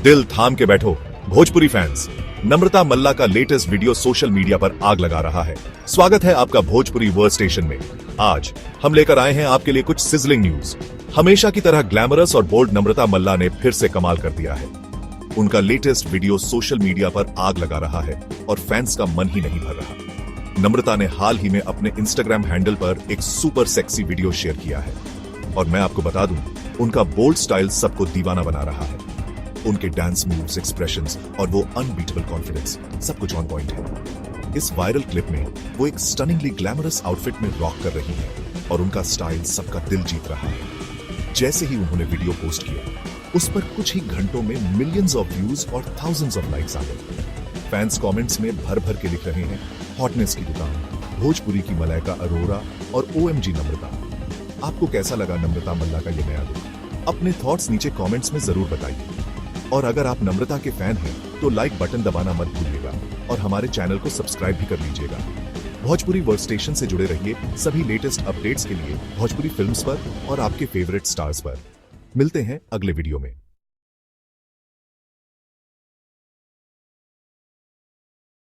दिल थाम के बैठो भोजपुरी फैंस। नम्रता मल्ला का लेटेस्ट वीडियो सोशल मीडिया पर आग लगा रहा है। स्वागत है आपका भोजपुरी वर्ड स्टेशन में। आज हम लेकर आए हैं आपके लिए कुछ सिजलिंग न्यूज। हमेशा की तरह ग्लैमरस और बोल्ड नम्रता मल्ला ने फिर से कमाल कर दिया है। उनका लेटेस्ट वीडियो सोशल मीडिया पर आग लगा रहा है और फैंस का मन ही नहीं भर रहा। नम्रता ने हाल ही में अपने इंस्टाग्राम हैंडल पर एक सुपर सेक्सी वीडियो शेयर किया है और मैं आपको बता दूं, उनका बोल्ड स्टाइल सबको दीवाना बना रहा है। उनके डांस मूव्स, एक्सप्रेशंस और वो अनबीटेबल कॉन्फिडेंस सब कुछ ऑन पॉइंट है। इस वायरल क्लिप में वो एक स्टनिंगली ग्लैमरस आउटफिट में रॉक कर रही हैं और उनका स्टाइल सबका दिल जीत रहा है। जैसे ही उन्होंने वीडियो पोस्ट किया, उस पर कुछ ही घंटों में मिलियंस ऑफ व्यूज और थाउजेंड्स ऑफ लाइक्स आ गए। फैंस कमेंट्स में भर भर के लिख रहे हैं, हॉटनेस की दुकान, भोजपुरी की मलाइका अरोरा और ओएमजी नम्रता। आपको कैसा लगा नम्रता मल्ला का ये नया लुक? अपने थॉट्स नीचे कमेंट्स में जरूर बताइए। और अगर आप नम्रता के फैन हैं तो लाइक बटन दबाना मत भूलिएगा और हमारे चैनल को सब्सक्राइब भी कर लीजिएगा। भोजपुरी वर्ड स्टेशन से जुड़े रहिए सभी लेटेस्ट अपडेट्स के लिए भोजपुरी फिल्म्स पर और आपके फेवरेट स्टार्स पर। मिलते हैं अगले वीडियो में।